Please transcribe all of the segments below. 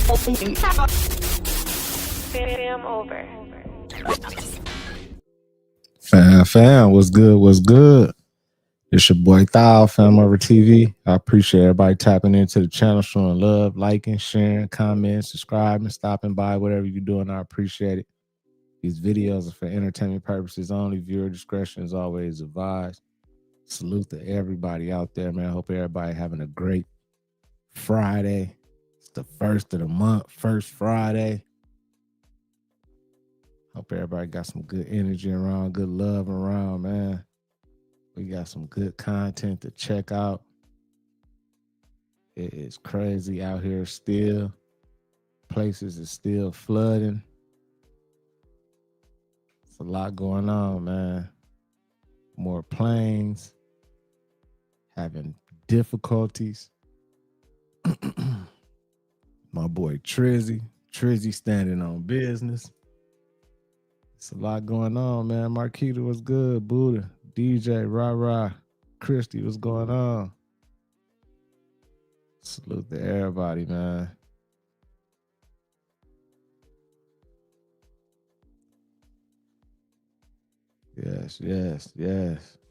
Fam over. Fam, what's good? What's good? It's your boy Thal, FamOverTV. I appreciate everybody tapping into the channel, showing love, liking, sharing, commenting, subscribing, stopping by, whatever you're doing. I appreciate it. These videos are for entertainment purposes only. Viewer discretion is always advised. Salute to everybody out there, man. I hope everybody having a great Friday. It's the first of the month, first Friday. Hope everybody got some good energy around, good love around, man. We got some good content to check out. It is crazy out here still. Places is still flooding. It's a lot going on, man. More planes having difficulties. My boy Trizzy standing on business. It's a lot going on, man. Marquita was good. Buddha, DJ, Rah, Christy, what's going on? Salute to everybody, man. Yes.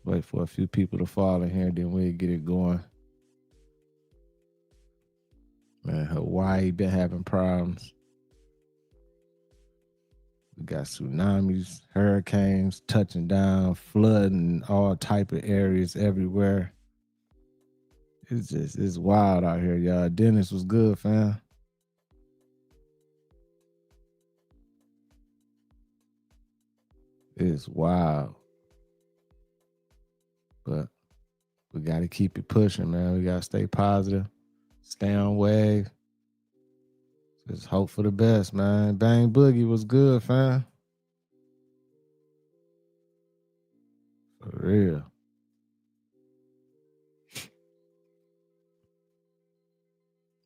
Wait for a few people to fall in here, then we'll get it going. Man, Hawaii been having problems. We got tsunamis, hurricanes touching down, flooding all type of areas everywhere. It's wild out here, y'all. Dennis was good, fam. It's wild. But we got to keep it pushing, man. We got to stay positive, stay on wave. Just hope for the best, man. Bang Boogie was good, fam. For real.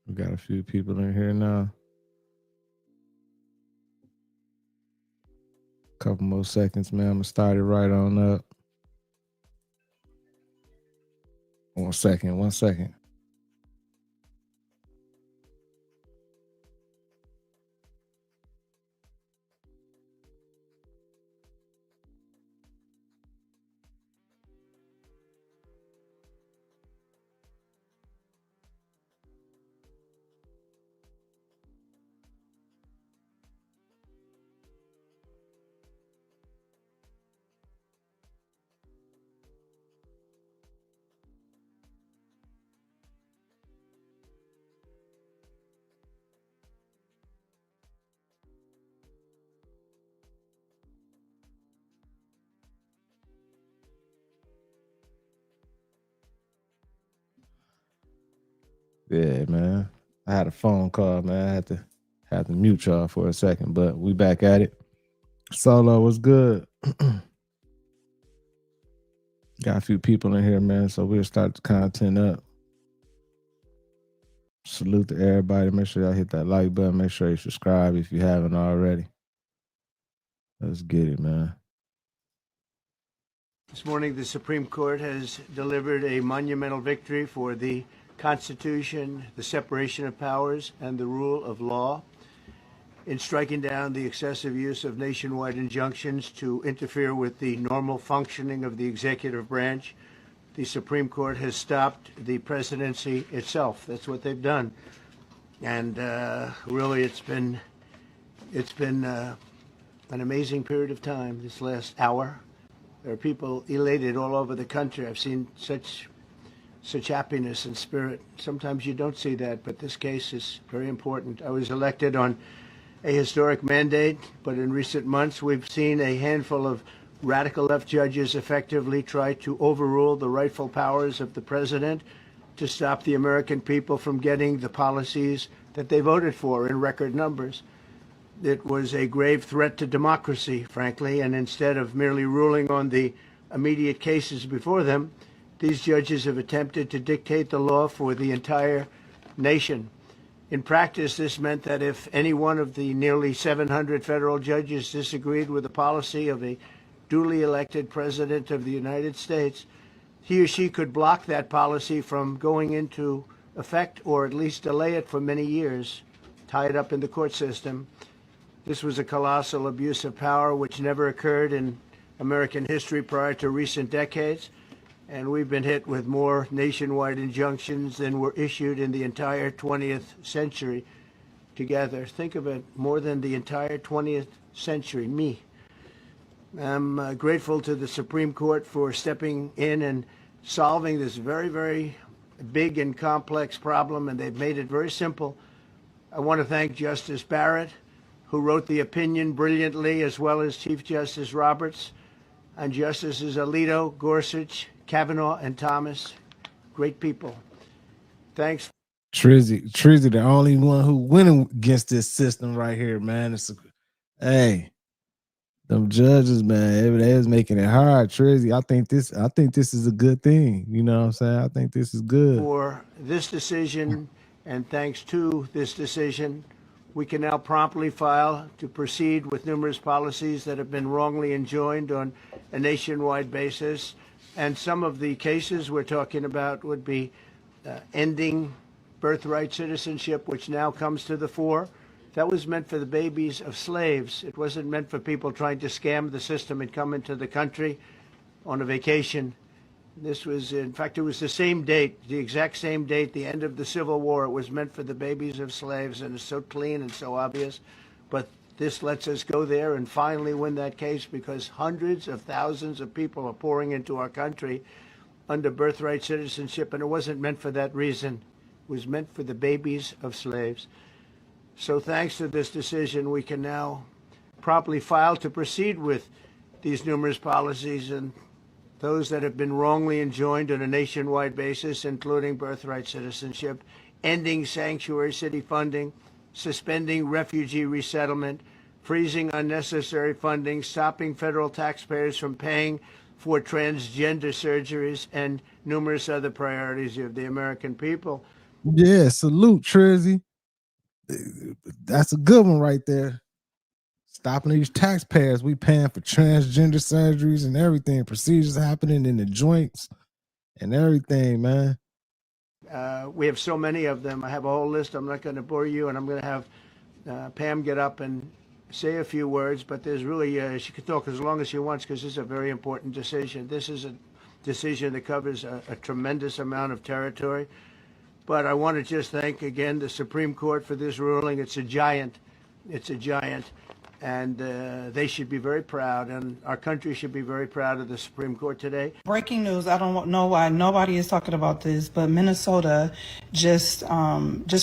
We got a few people in here now. Couple more seconds, man. I'm going to start it right on up. 1 second. Yeah, man. I had a phone call, man. I had to mute y'all for a second, but we back at it. Solo was good. Got a few people in here, man, so we'll start the content up. Salute to everybody. Make sure y'all hit that like button. Make sure you subscribe if you haven't already. Let's get it, man. This morning, the Supreme Court has delivered a monumental victory for the Constitution, the separation of powers, and the rule of law in striking down the excessive use of nationwide injunctions to interfere with the normal functioning of the executive branch. The Supreme Court has stopped the presidency itself. That's what they've done. And really, it's been an amazing period of time this last hour. There are people elated all over the country. I've seen such happiness and spirit. Sometimes you don't see that, but this case is very important. I was elected on a historic mandate, but in recent months we've seen a handful of radical left judges effectively try to overrule the rightful powers of the president to stop the American people from getting the policies that they voted for in record numbers. It was a grave threat to democracy, frankly, and instead of merely ruling on the immediate cases before them, these judges have attempted to dictate the law for the entire nation. In practice, this meant that if any one of the nearly 700 federal judges disagreed with the policy of a duly elected president of the United States, he or she could block that policy from going into effect or at least delay it for many years. tied up in the court system. This was a colossal abuse of power which never occurred in American history prior to recent decades. And we've been hit with more nationwide injunctions than were issued in the entire 20th century together. Think of it, more than the entire 20th century, me. I'm grateful to the Supreme Court for stepping in and solving this very, very big and complex problem, and they've made it very simple. I want to thank Justice Barrett, who wrote the opinion brilliantly, as well as Chief Justice Roberts, and Justices Alito, Gorsuch, Kavanaugh, and Thomas. Great people. Thanks. Trizzy, the only one who went against this system right here, man. Hey, them judges, man, they was making it hard. Trizzy, I think this is a good thing. You know what I'm saying? I think this is good. For this decision, and thanks to this decision, we can now promptly file to proceed with numerous policies that have been wrongly enjoined on a nationwide basis. And some of the cases we're talking about would be ending birthright citizenship, which now comes to the fore. That was meant for the babies of slaves. It wasn't meant for people trying to scam the system and come into the country on a vacation. This was, in fact, it was the same date, the exact same date, the end of the Civil War. It was meant for the babies of slaves, and it's so clean and so obvious. But this lets us go there and finally win that case, because hundreds of thousands of people are pouring into our country under birthright citizenship, and it wasn't meant for that reason. It was meant for the babies of slaves. So thanks to this decision, we can now properly file to proceed with these numerous policies, and those that have been wrongly enjoined on a nationwide basis, including birthright citizenship, ending sanctuary city funding, suspending refugee resettlement, freezing unnecessary funding, stopping federal taxpayers from paying for transgender surgeries, and numerous other priorities of the American people. Yeah, salute, Trizzy. That's a good one right there. Stopping these taxpayers. We paying for transgender surgeries and everything, procedures happening in the joints and everything, man. We have so many of them. I have a whole list. I'm not going to bore you, and I'm going to have Pam get up and say a few words, but there's really, she can talk as long as she wants, because this is a very important decision. This is a decision that covers a tremendous amount of territory. But I want to just thank again the Supreme Court for this ruling. It's a giant. It's a giant. And they should be very proud, and our country should be very proud of the Supreme Court today. Breaking news, I don't know why nobody is talking about this, but Minnesota just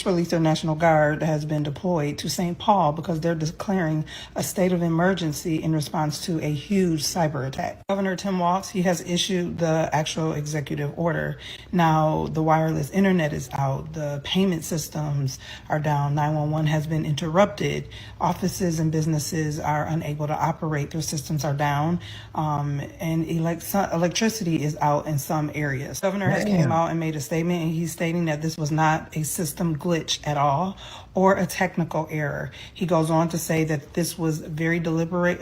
released their National Guard that has been deployed to St. Paul because they're declaring a state of emergency in response to a huge cyber attack. Governor Tim Walz, he has issued the actual executive order. Now, the wireless internet is out. The payment systems are down. 911 has been interrupted. Offices and businesses are unable to operate. Their systems are down, and electricity is out in some areas. The governor has came out and made a statement, and he's stating that this was not a system glitch at all or a technical error. He goes on to say that this was very deliberate,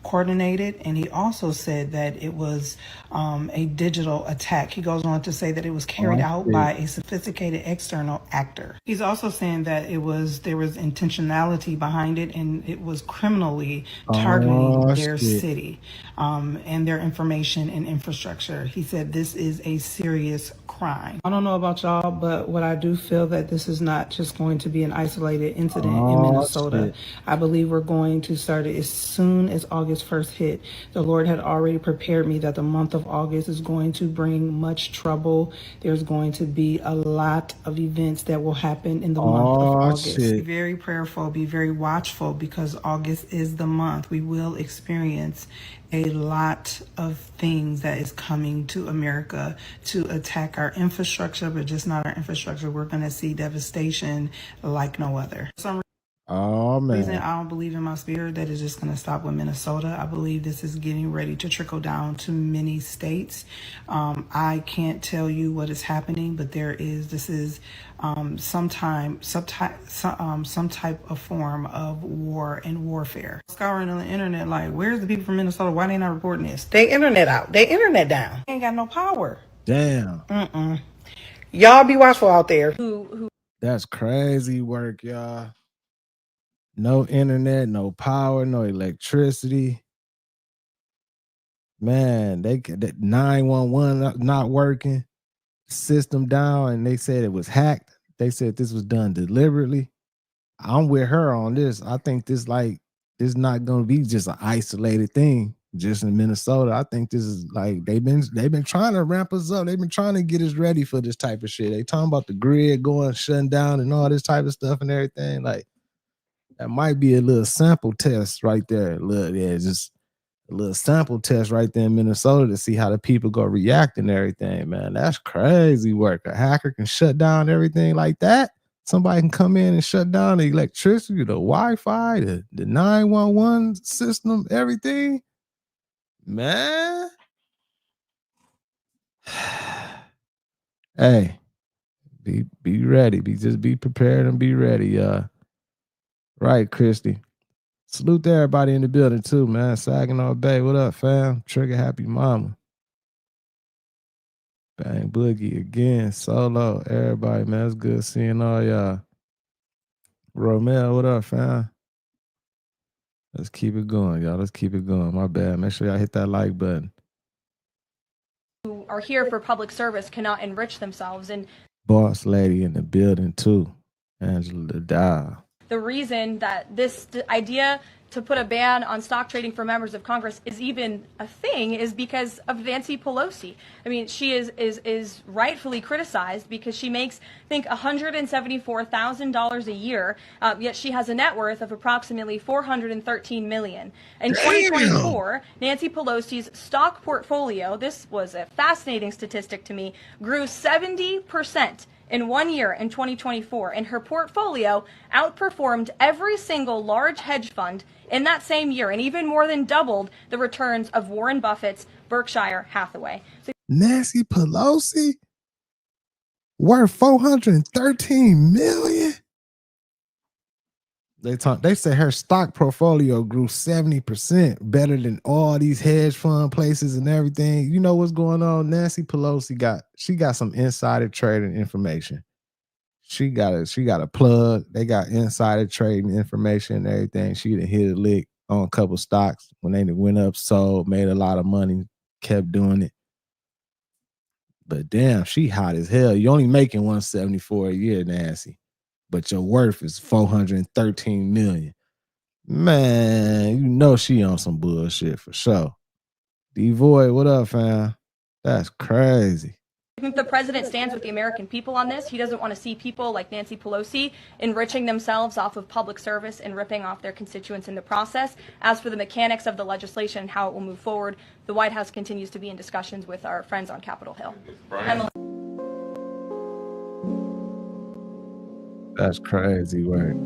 coordinated, and he also said that it was a digital attack. He goes on to say that it was carried out by a sophisticated external actor. He's also saying that there was intentionality behind it, and it was criminally targeting their city and their information and infrastructure. He said this is a serious crime. I don't know about y'all, but what I do feel that this is not just going to be an isolated incident in Minnesota. I believe we're going to start it as soon as August 1st hit. The Lord had already prepared me that the month of August is going to bring much trouble. There's going to be a lot of events that will happen in the month of August. Be very prayerful, be very watchful, because August is the month. We will experience a lot of things that is coming to America to attack our infrastructure, but just not our infrastructure. We're going to see devastation like no other. For some reason, I don't believe in my spirit that it's just going to stop with Minnesota. I believe this is getting ready to trickle down to many states. I can't tell you what is happening, but this is some type of form of war and warfare. Scouring on the internet, like, where's the people from Minnesota? Why they not reporting this? They internet out. They internet down. They ain't got no power. Damn. Y'all be watchful out there. That's crazy work, y'all. No internet, no power, no electricity. Man, they 911 not working, system down, and they said it was hacked. They said this was done deliberately. I'm with her on this. I think this not gonna be just an isolated thing just in Minnesota. I think this is like they've been trying to ramp us up. They've been trying to get us ready for this type of shit. They talking about the grid going shutting down and all this type of stuff and everything. Like that might be a little sample test right there. Just a little sample test right there in Minnesota to see how the people go react and everything, man. That's crazy work. A hacker can shut down everything like that. Somebody can come in and shut down the electricity, the Wi-Fi, the 911 system, everything. Man. Hey, be ready. Just be prepared and be ready. Right, Christy. Salute to everybody in the building too, man. Saginaw Bay, what up, fam? Trigger Happy Mama. Bang Boogie again, Solo, everybody, man. It's good seeing all y'all. Romel, what up, fam? Let's keep it going, y'all. Let's keep it going. My bad. Make sure y'all hit that like button. Who are here for public service cannot enrich themselves. And Boss lady in the building too, Angela Dow. the reason that this idea to put a ban on stock trading for members of Congress is even a thing is because of Nancy Pelosi. I mean, she is rightfully criticized because she makes, I think, $174,000 a year, yet she has a net worth of approximately $413 million. In 2024, Nancy Pelosi's stock portfolio, this was a fascinating statistic to me, grew 70% in 1 year in 2024, and her portfolio outperformed every single large hedge fund in that same year, and even more than doubled the returns of Warren Buffett's Berkshire Hathaway. So Nancy Pelosi worth $413 million. They say her stock portfolio grew 70% better than all these hedge fund places and everything. You know what's going on? Nancy Pelosi got some insider trading information. She got a plug. They got insider trading information and everything. She done hit a lick on a couple stocks when they went up, sold, made a lot of money, kept doing it. But damn, she hot as hell. You only making $174 a year, Nancy, but your worth is $413 million. Man, you know she on some bullshit for sure. D-Void, what up, fam? That's crazy. I think the president stands with the American people on this. He doesn't want to see people like Nancy Pelosi enriching themselves off of public service and ripping off their constituents in the process. As for the mechanics of the legislation and how it will move forward, the White House continues to be in discussions with our friends on Capitol Hill. Emily. That's crazy work.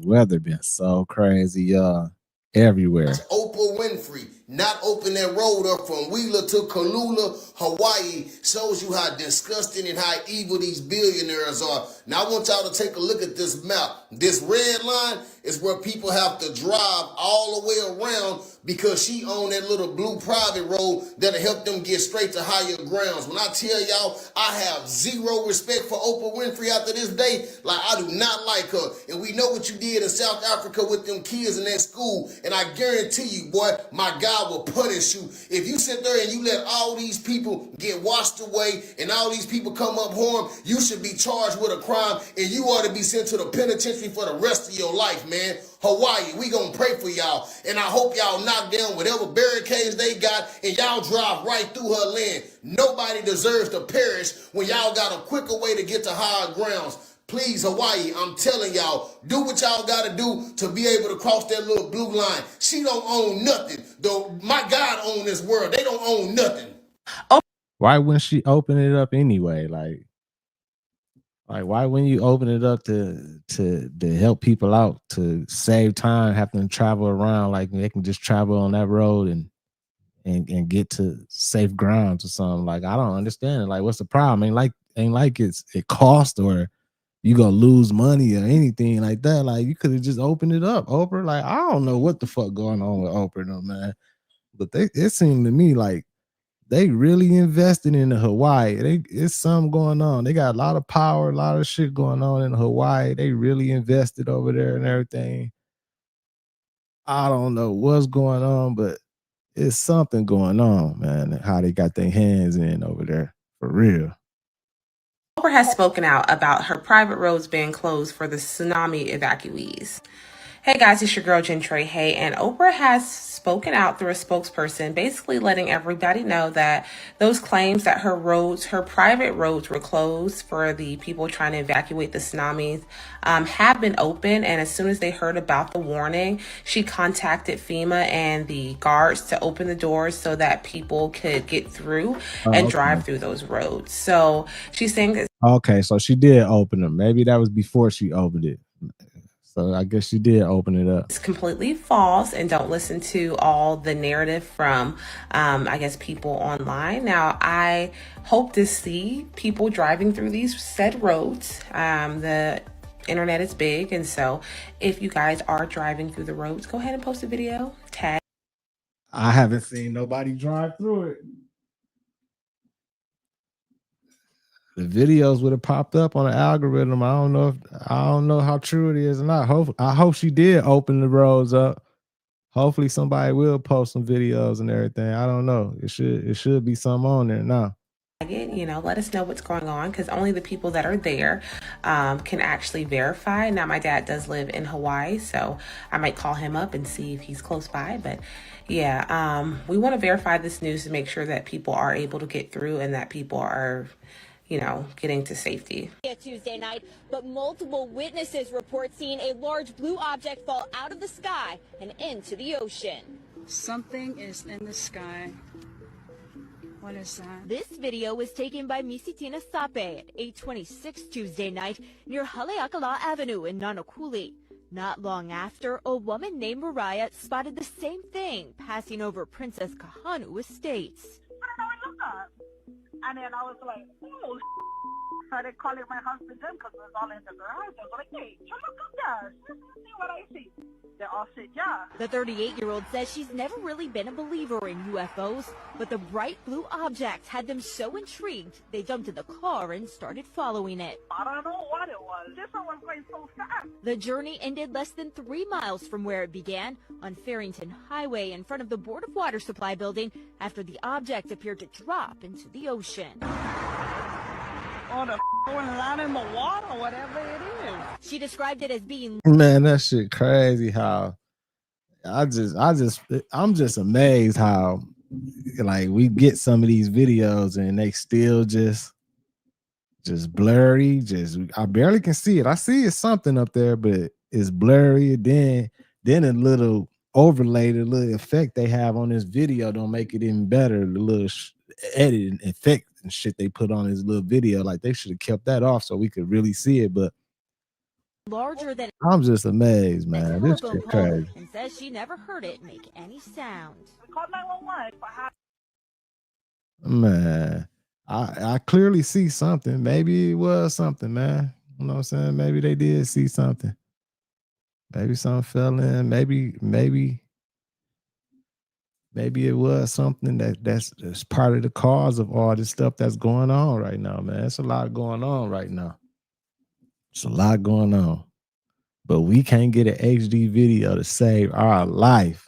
Weather been so crazy, y'all. Everywhere. Oprah Winfrey not open that road up from Wheeler to Kalula, Hawaii, shows you how disgusting and how evil these billionaires are. Now I want y'all to take a look at this map. This red line is where people have to drive all the way around because she owned that little blue private road that'll help them get straight to higher grounds. When I tell y'all I have zero respect for Oprah Winfrey after this day, like I do not like her. And we know what you did in South Africa with them kids in that school. And I guarantee you, boy, my God will punish you. If you sit there and you let all these people get washed away and all these people come up harmed, you should be charged with a crime and you ought to be sent to the penitentiary for the rest of your life, man. Hawaii, we gonna pray for y'all. And I hope y'all knock down whatever barricades they got and y'all drive right through her land. Nobody deserves to perish when y'all got a quicker way to get to higher grounds. Please, Hawaii, I'm telling y'all, do what y'all gotta do to be able to cross that little blue line. She don't own nothing. Though my God own this world. They don't own nothing. Why wouldn't she open it up anyway? Like why wouldn't you open it up to help people out, to save time having to travel around? Like they can just travel on that road and get to safe grounds or something. Like I don't understand it. Like what's the problem? Ain't like it cost or you gonna lose money or anything like that. Like you could have just opened it up, Oprah. Like I don't know what the fuck going on with Oprah, no man. But it seemed to me like they really invested in Hawaii. It's something going on. They got a lot of power, a lot of shit going on in Hawaii. They really invested over there and everything. I don't know what's going on, but it's something going on, man. How they got their hands in over there for real. Oprah has spoken out about her private roads being closed for the tsunami evacuees. Hey guys, it's your girl Jen Trey Hay, and Oprah has spoken out through a spokesperson, basically letting everybody know that those claims that her private roads were closed for the people trying to evacuate the tsunamis, have been open. And as soon as they heard about the warning, she contacted FEMA and the guards to open the doors so that people could get through and drive through those roads. So she's saying that. Okay, so she did open them. Maybe that was before she opened it. So I guess she did open it up. It's completely false, and don't listen to all the narrative from, I guess, people online. Now, I hope to see people driving through these said roads. The internet is big, and so if you guys are driving through the roads, go ahead and post a video. Tag. I haven't seen nobody drive through it. The videos would have popped up on the algorithm. I don't know how true it is or not. I hope she did open the roads up. Hopefully somebody will post some videos and everything. I don't know. It should be something on there now. Let us know what's going on, because only the people that are there can actually verify. Now, my dad does live in Hawaii, so I might call him up and see if he's close by. But yeah, we want to verify this news to make sure that people are able to get through and that people are getting to safety. Tuesday night, but multiple witnesses report seeing a large blue object fall out of the sky and into the ocean. Something is in the sky. What is that? This video was taken by Misitina Sape at 8:26 Tuesday night near Haleakala Avenue in Nanakuli. Not long after, a woman named Mariah spotted the same thing passing over Princess Kahanu Estates. And then I was like, oh, started calling my husband in because it was all in the garage. I was like, hey, come look up there. See what I see. They all said, yeah. The 38-year-old says she's never really been a believer in UFOs, but the bright blue object had them so intrigued, they jumped in the car and started following it. I don't know what it was. This one was going so fast. The journey ended less than 3 miles from where it began, on Farrington Highway in front of the Board of Water Supply building, after the object appeared to drop into the ocean. Or the land in the water, whatever it is. She described it as being, man, that shit crazy. How I'm just amazed how like we get some of these videos and they still just blurry. I barely can see it. I see it's something up there, but it's blurry. Then a little overlay, the little effect they have on this video don't make it even better. The little edit effect and shit they put on this little video, like they should have kept that off so we could really see it. But larger than, I'm just amazed, man. This shit crazy. And says she never heard it make any sound. We called 911. Man, I clearly see something. Maybe it was something, man. You know what I'm saying? Maybe they did see something. Maybe something fell in. Maybe it was something that's part of the cause of all this stuff that's going on right now, man. It's a lot going on right now. It's a lot going on. But we can't get an HD video to save our life.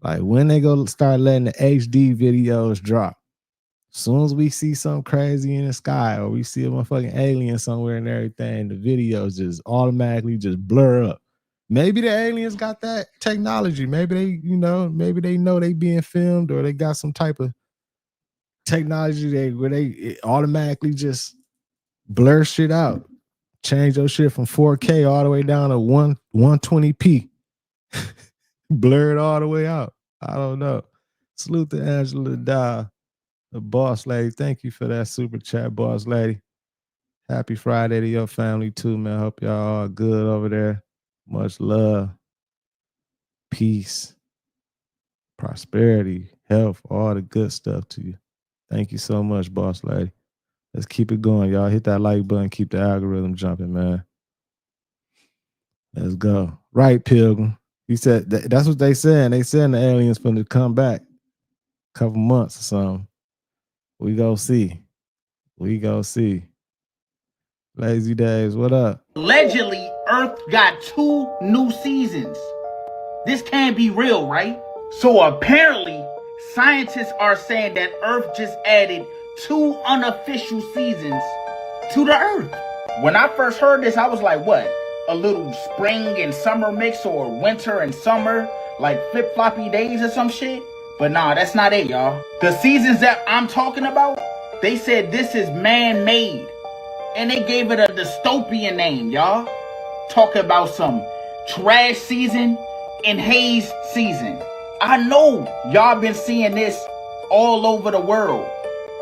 Like when they go start letting the HD videos drop, as soon as we see something crazy in the sky or we see a motherfucking alien somewhere and everything, the videos just automatically just blur up. Maybe the aliens got that technology. Maybe they know they being filmed, or they got some type of technology where they automatically just blur shit out. Change your shit from 4K all the way down to 120p. Blurred all the way out. I don't know. Salute to Angela Dow, the boss lady. Thank you for that super chat, boss lady. Happy Friday to your family too, man. Hope y'all are good over there. Much love, peace, prosperity, health, all the good stuff to you. Thank you so much, boss lady. Let's keep it going, y'all. Hit that like button. Keep the algorithm jumping, man. Let's go. Right, Pilgrim. He said that's what they saying. They saying the aliens finna come back a couple months or something. We go see. We go see. Lazy Days, what up? Allegedly, Earth got 2 new seasons. This can't be real, right? So apparently, scientists are saying that Earth just added 2 unofficial seasons to the Earth. When I first heard this, I was like, what? A little spring and summer mix, or winter and summer, like flip-floppy days or some shit? But nah, that's not it, y'all. The seasons that I'm talking about, they said this is man-made. And they gave it a dystopian name, y'all. Talk about some trash season and haze season. I know y'all been seeing this all over the world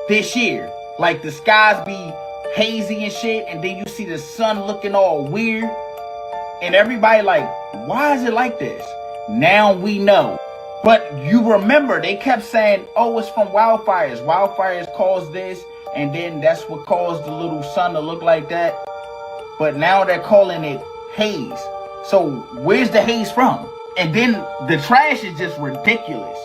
this year. Like the skies be hazy and shit, and then you see the sun looking all weird. And everybody like, why is it like this? Now we know. But you remember, they kept saying, oh, it's from wildfires. Wildfires cause this, and then that's what caused the little sun to look like that. But now they're calling it haze. So where's the haze from? And then the trash is just ridiculous.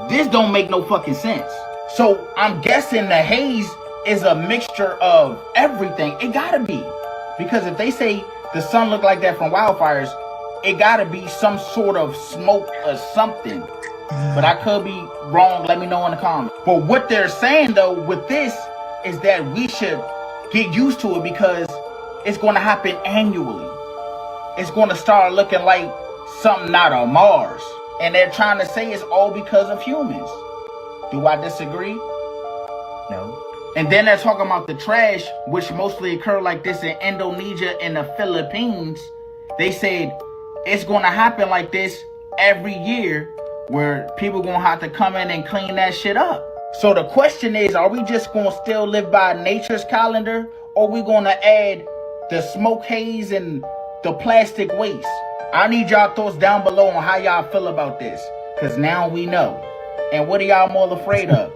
This don't make no fucking sense. So I'm guessing the haze is a mixture of everything. It gotta be. Because if they say the sun looked like that from wildfires, it gotta be some sort of smoke or something. But I could be wrong. Let me know in the comments. But what they're saying though with this is that we should get used to it, because it's going to happen annually. It's going to start looking like something out of Mars. And they're trying to say it's all because of humans. Do I disagree? No. And then they're talking about the trash, which mostly occur like this in Indonesia and the Philippines. They said it's going to happen like this every year, where people going to have to come in and clean that shit up. So the question is, are we just going to still live by nature's calendar, or are we going to add the smoke haze and the plastic waste? I need y'all thoughts down below on how y'all feel about this, because now we know. And what are y'all more afraid of?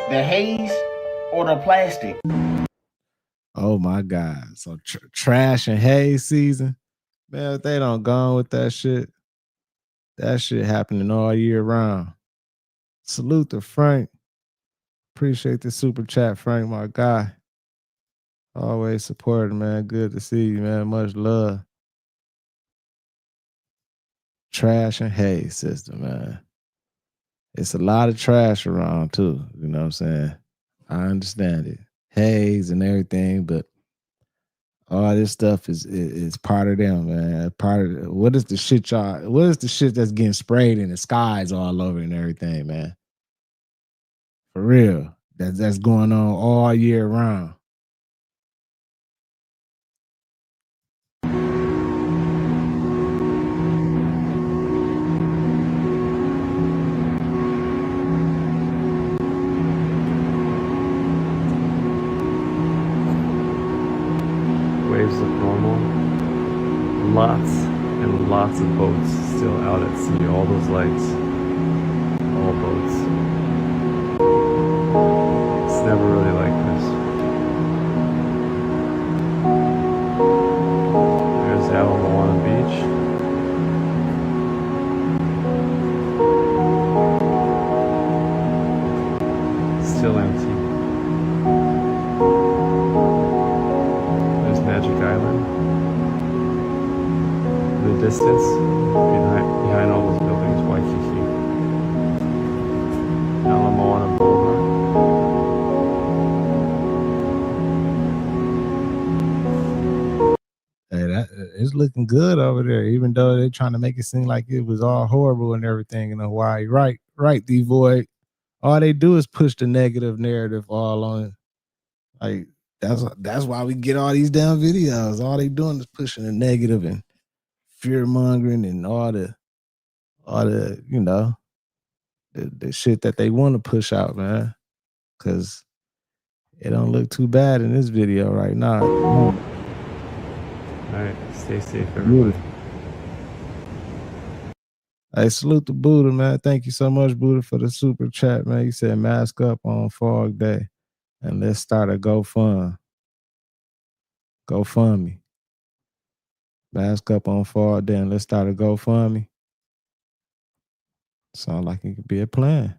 The haze or the plastic? Oh my God. So trash and haze season. Man, if they don't go on with that shit happening all year round. Salute to Frank. Appreciate the super chat, Frank, my guy. Always supporting, man. Good to see you, man. Much love. Trash and haze system, man. It's a lot of trash around too. You know what I'm saying? I understand it. Haze and everything, but all this stuff is part of them, man. Part of what is the shit that's getting sprayed in the skies all over and everything, man? For real. That's going on all year round. Waves look normal. Lots and lots of boats still out at sea. All those lights. All boats. It's never really like this. There's Moana Beach. Still empty. There's Magic Island. In the distance, behind all those buildings, Waikiki. Moana Boulevard. Hey, it's looking good over there, even though they're trying to make it seem like it was all horrible and everything in Hawaii. Right, D Void. All they do is push the negative narrative all on it. Like that's why we get all these damn videos. All they doing is pushing the negative and fear mongering and all all the, you know, the shit that they want to push out, man. Cause it don't look too bad in this video right now. All right, stay safe, everybody. Hey, salute to Buddha, man. Thank you so much, Buddha, for the super chat, man. You said mask up on Fog Day. And let's start a GoFund. GoFundMe. Mask up on Fog Day and let's start a GoFundMe. Sound like it could be a plan.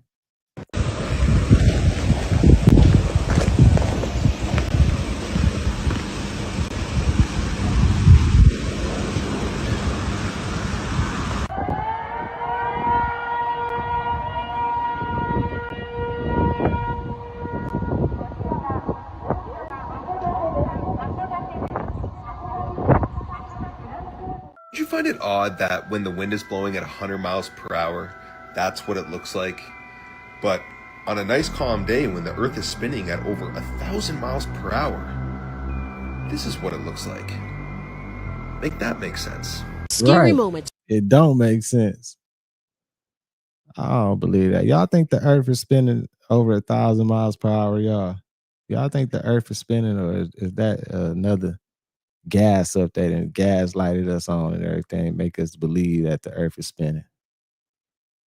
Do you find it odd that when the wind is blowing at 100 miles per hour, that's what it looks like? But on a nice calm day when the earth is spinning at over 1,000 miles per hour, this is what it looks like. Make that make sense. Scary moment. It don't make sense. I don't believe that. Y'all think the earth is spinning over 1,000 miles per hour, y'all? Y'all think the earth is spinning, or is that another gas up there and gas lighted us on and everything, make us believe that the earth is spinning?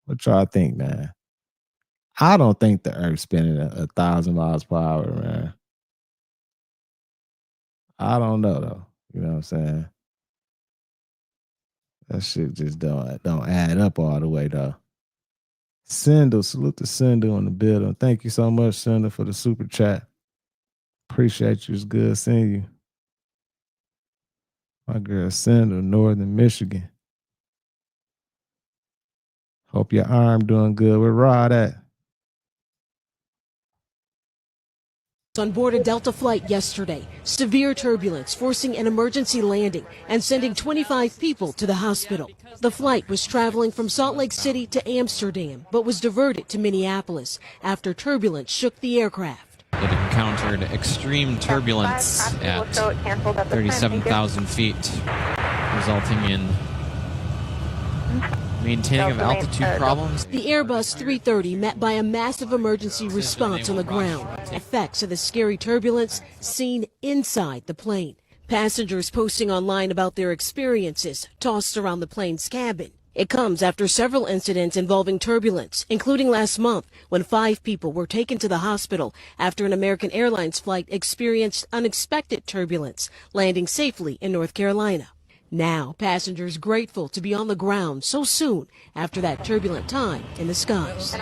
What y'all think, man? I don't think the earth's spinning at 1,000 miles per hour, man. I don't know though. You know what I'm saying? That shit just don't add up all the way though. Sindel, salute to Sindel on the building. Thank you so much, Sindel, for the super chat. Appreciate you. It's good seeing you. My girl Sindel, Northern Michigan. Hope your arm doing good. Where Rod at? On board a Delta flight yesterday, severe turbulence forcing an emergency landing and sending 25 people to the hospital. The flight was traveling from Salt Lake City to Amsterdam, but was diverted to Minneapolis after turbulence shook the aircraft. It encountered extreme turbulence at 37,000 feet, resulting in maintaining of altitude problems. The Airbus 330 met by a massive emergency response on the ground. Effects of the scary turbulence seen inside the plane. Passengers posting online about their experiences tossed around the plane's cabin. It comes after several incidents involving turbulence, including last month when 5 people were taken to the hospital after an American Airlines flight experienced unexpected turbulence, landing safely in North Carolina. Now, passengers grateful to be on the ground so soon after that turbulent time in the skies.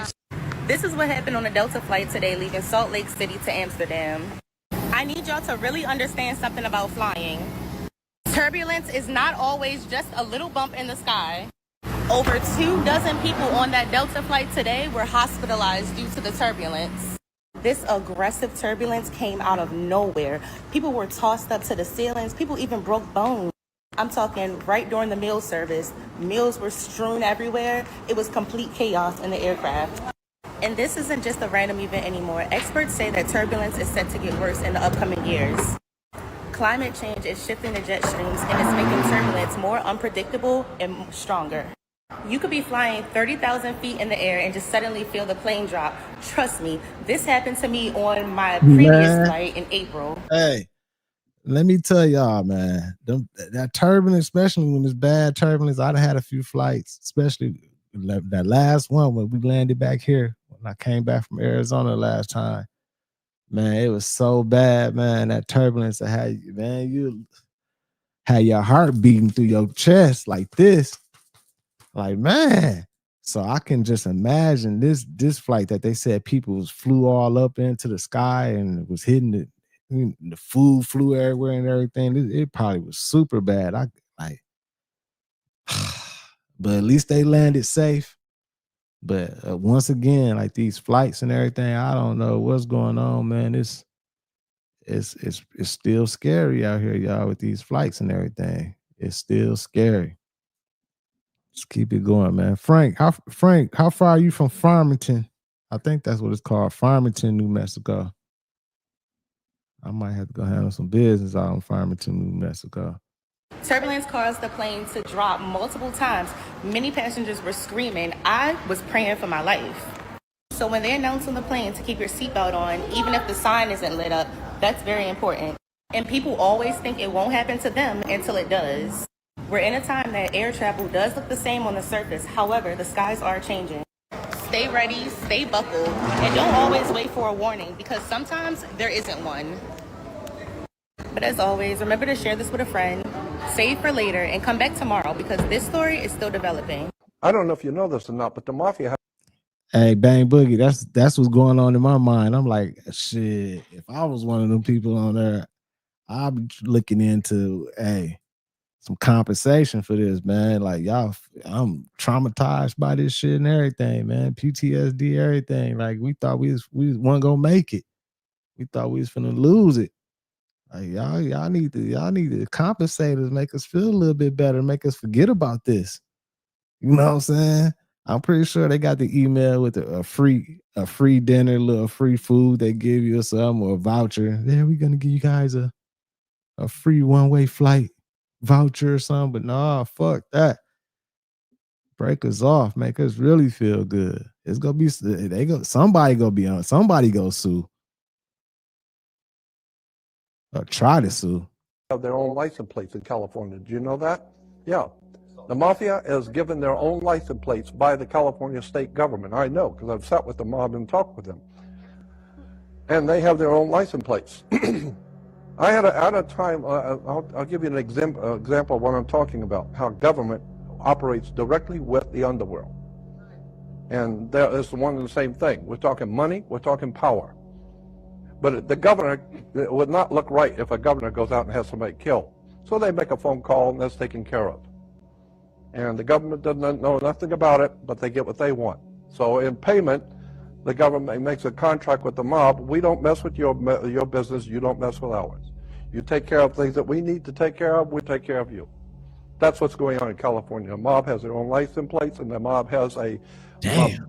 This is what happened on a Delta flight today leaving Salt Lake City to Amsterdam. I need y'all to really understand something about flying. Turbulence is not always just a little bump in the sky. Over 24 people on that Delta flight today were hospitalized due to the turbulence. This aggressive turbulence came out of nowhere. People were tossed up to the ceilings. People even broke bones. I'm talking right during the meal service. Meals were strewn everywhere. It was complete chaos in the aircraft. And this isn't just a random event anymore. Experts say that turbulence is set to get worse in the upcoming years. Climate change is shifting the jet streams and it's making turbulence more unpredictable and stronger. You could be flying 30,000 feet in the air and just suddenly feel the plane drop. Trust me, this happened to me on my previous flight in April. Hey. Let me tell y'all, man, that turbulence, especially when it's bad turbulence, I'd had a few flights, especially that last one when we landed back here, when I came back from Arizona last time. Man, it was so bad, man, that turbulence. I had, man, you had your heart beating through your chest like this. Like, man. So I can just imagine this flight that they said people flew all up into the sky and was hitting it. The food flew everywhere and everything. It probably was super bad. But at least they landed safe. But once again, like these flights and everything, I don't know what's going on, man. It's still scary out here, y'all, with these flights and everything. It's still scary. Just keep it going, man. Frank, how far are you from Farmington? I think that's what it's called, Farmington, New Mexico. I might have to go handle some business out in Farmington, New Mexico. Turbulence caused the plane to drop multiple times. Many passengers were screaming. I was praying for my life. So when they announce on the plane to keep your seatbelt on, even if the sign isn't lit up, that's very important. And people always think it won't happen to them until it does. We're in a time that air travel does look the same on the surface. However, the skies are changing. Stay ready, stay buckled, and don't always wait for a warning because sometimes there isn't one. But as always, remember to share this with a friend, save for later, and come back tomorrow because this story is still developing. I don't know if you know this or not, but the Mafia. Hey, Bang Boogie, that's what's going on in my mind. I'm like, shit, if I was one of them people on there, I'd be looking into, some compensation for this, man. Like, y'all, I'm traumatized by this shit and everything, man. PTSD, everything. Like, we thought we wasn't gonna make it. We thought we was finna lose it. Like, y'all need to compensate us, make us feel a little bit better, make us forget about this. You know what I'm saying? I'm pretty sure they got the email with a free dinner, little free food they give you or something, or a voucher. Yeah, we're gonna give you guys a free one-way flight voucher or something. But nah, fuck that. Break us off, make us really feel good. It's gonna be somebody gonna be on, somebody go sue. Or try to sue. Have their own license plates in California. Do you know that? Yeah. The Mafia is given their own license plates by the California state government. I know because I've sat with the mob and talked with them. And they have their own license plates. I had a time, I'll give you an example of what I'm talking about, how government operates directly with the underworld. And there is one and the same thing. We're talking money, we're talking power. But the governor, it would not look right if a governor goes out and has somebody killed. So they make a phone call and that's taken care of. And the government doesn't know nothing about it, but they get what they want. So in payment, the government makes a contract with the mob. We don't mess with your business, you don't mess with ours. You take care of things that we need to take care of, we take care of you. That's what's going on in California. The mob has their own license plates, and the mob has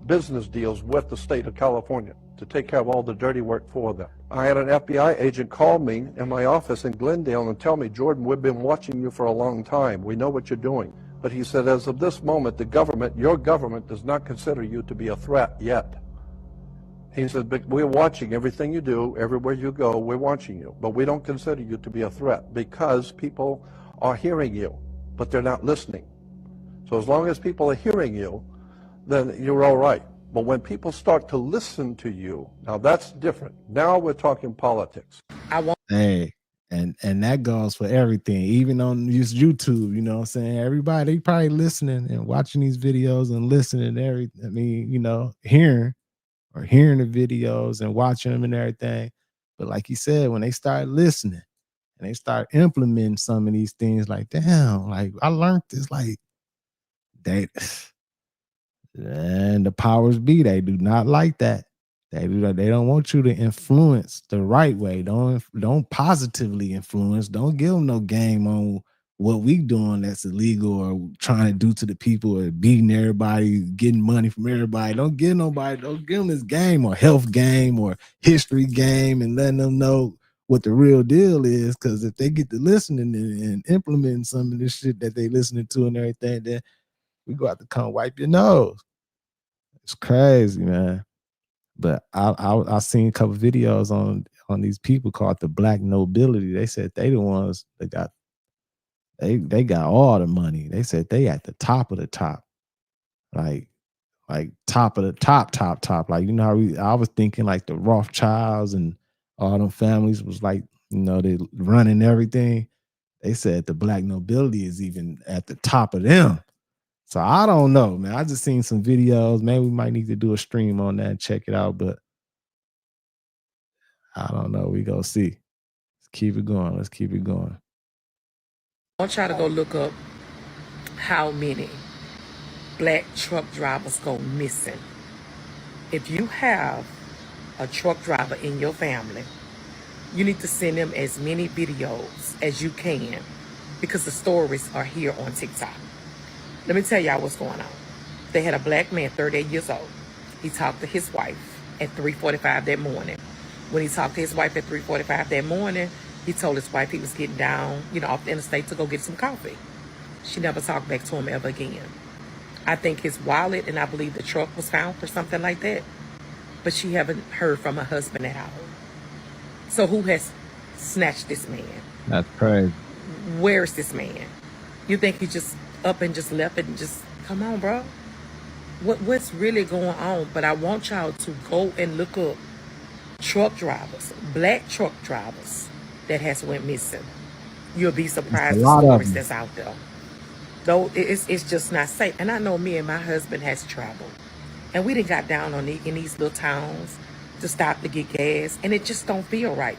business deals with the state of California to take care of all the dirty work for them. I had an FBI agent call me in my office in Glendale and tell me, Jordan, we've been watching you for a long time. We know what you're doing. But he said, as of this moment, the government, your government, does not consider you to be a threat yet. He said, but we're watching everything you do, everywhere you go, we're watching you. But we don't consider you to be a threat because people are hearing you, but they're not listening. So as long as people are hearing you, then you're all right. But when people start to listen to you, now that's different. Now we're talking politics. Hey, and that goes for everything, even on YouTube, you know what I'm saying? Everybody probably listening and watching these videos and listening to everything. I mean, you know, hearing the videos and watching them and everything. But like you said, when they start listening and they start implementing some of these things, like, damn, like I learned this, like and the powers be, they do not like that. They don't want you to influence the right way. Don't positively influence. Don't give them no game on what we doing that's illegal or trying to do to the people or beating everybody, getting money from everybody. Don't give them this game or health game or history game and letting them know what the real deal is. Because if they get to listening and implementing some of this shit that they listening to and everything, then we go out to come wipe your nose. It's crazy, man. But I seen a couple videos on these people called the Black Nobility. They said they the ones that got they got all the money. They said they at the top of the top, like top of the top. Like, you know how I was thinking like the Rothschilds and all them families was like, you know, they running everything. They said the Black Nobility is even at the top of them. So I don't know, man. I just seen some videos. Maybe we might need to do a stream on that and check it out, but I don't know. We go see. Let's keep it going. Let's keep it going. I want y'all to go look up how many black truck drivers go missing. If you have a truck driver in your family, you need to send them as many videos as you can because the stories are here on TikTok. Let me tell y'all what's going on. They had a black man, 38 years old. He talked to his wife at 3:45 that morning. When he talked to his wife at 3:45 that morning, He told his wife he was getting down, off the interstate to go get some coffee. She never talked back to him ever again. I think his wallet and I believe the truck was found or something like that. But she haven't heard from her husband at all. So who has snatched this man? That's crazy. Where's this man? You think he just up and just left it and just, come on, bro? What's really going on? But I want y'all to go and look up truck drivers, black truck drivers that has went missing. You'll be surprised the stories that's out there. Though it's just not safe. And I know me and my husband has traveled. And we done got down on in these little towns to stop to get gas. And it just don't feel right.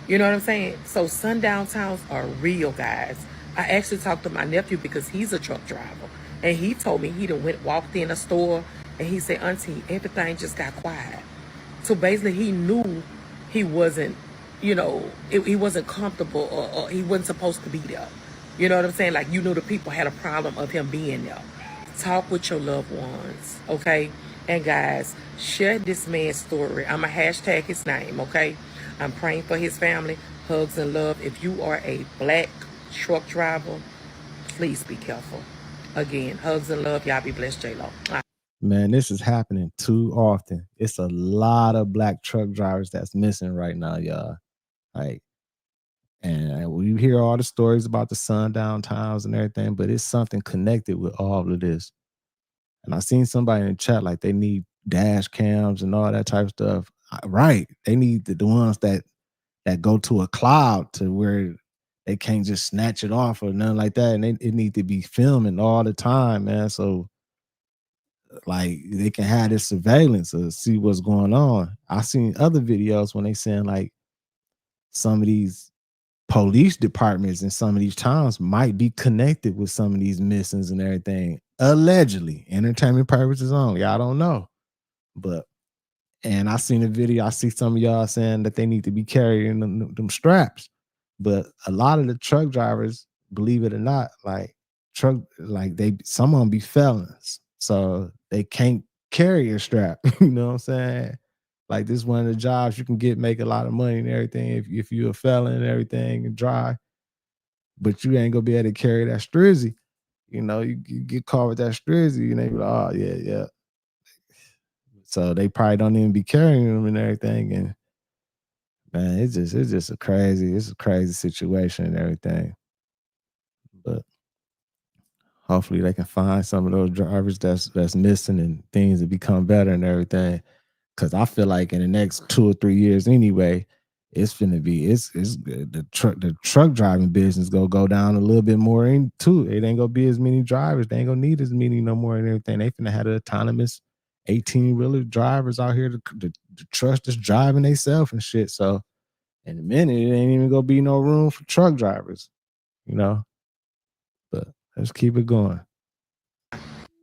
You know what I'm saying? So sundown towns are real, guys. I actually talked to my nephew because he's a truck driver. And he told me he done walked in a store and he said, Auntie, everything just got quiet. So basically he knew he wasn't, he wasn't comfortable or he wasn't supposed to be there. You know what I'm saying? Like, you knew the people had a problem of him being there. Talk with your loved ones, okay? And guys, share this man's story. I'm going to hashtag his name, okay? I'm praying for his family. Hugs and love. If you are a black truck driver, please be careful. Again, hugs and love. Y'all be blessed, J-Lo. Man, this is happening too often. It's a lot of black truck drivers that's missing right now, y'all. Like, and we hear all the stories about the sundown towns and everything, but it's something connected with all of this. And I seen somebody in the chat like they need dash cams and all that type of stuff. Right. They need the ones that go to a cloud to where they can't just snatch it off or nothing like that. And it need to be filming all the time, man. So like they can have this surveillance to see what's going on. I seen other videos when they saying like some of these police departments in some of these towns might be connected with some of these missings and everything. Allegedly, entertainment purposes only. I don't know. But and I seen a video, I see some of y'all saying that they need to be carrying them straps. But a lot of the truck drivers, believe it or not, some of them be felons. So they can't carry a strap. You know what I'm saying? Like this is one of the jobs you can make a lot of money and everything if you're a felon and everything and drive. But you ain't gonna be able to carry that strizzy. You get caught with that strizzy and they be like, oh yeah. So they probably don't even be carrying them and everything. And man, it's just a crazy situation and everything. But hopefully they can find some of those drivers that's missing and things to become better and everything. Cause I feel like in the next 2 or 3 years anyway, it's finna be the truck driving business gonna go down a little bit more into it. Ain't gonna be as many drivers. They ain't gonna need as many no more and everything. They finna have the autonomous 18-wheeler drivers out here to trust that's driving themselves and shit. So in a minute, it ain't even gonna be no room for truck drivers, But let's keep it going.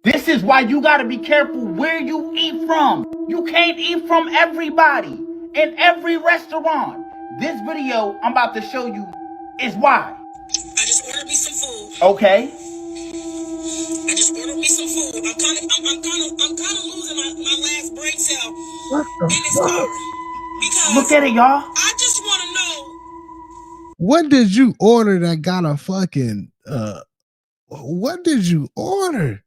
This is why you gotta be careful where you eat from. You can't eat from everybody in every restaurant. This video I'm about to show you is why. I just ordered me some food. Okay. I just ordered me some food. I'm kind of losing my last brain cell in this car. Because look at it, y'all. I just want to know. What did you order that got a fucking what did you order?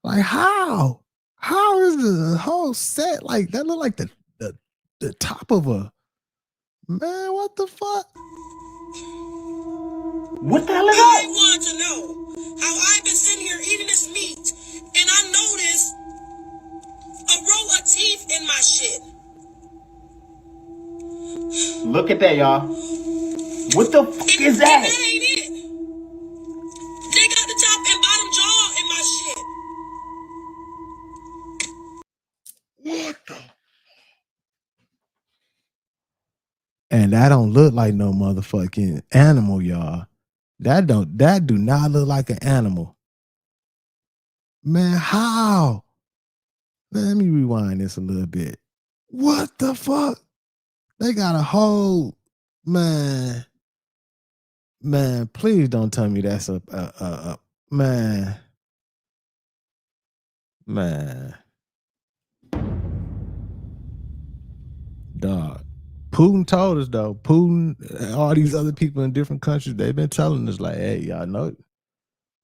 Like how? How is the whole set like that? Look like the top of a man. What the fuck? What the hell is that? I want to know how I've been sitting here eating this meat and I noticed a row of teeth in my shit. Look at that, y'all. What the fuck is that? That ain't it. They got the top and bottom jaw in my shit. What the? And that don't look like no motherfucking animal, y'all. That do not look like an animal. Man, how? Let me rewind this a little bit. What the fuck? They got a whole man. Man, please don't tell me that's a man. Man. Dog. Putin told us though. Putin, all these other people in different countries, they've been telling us like, hey, y'all know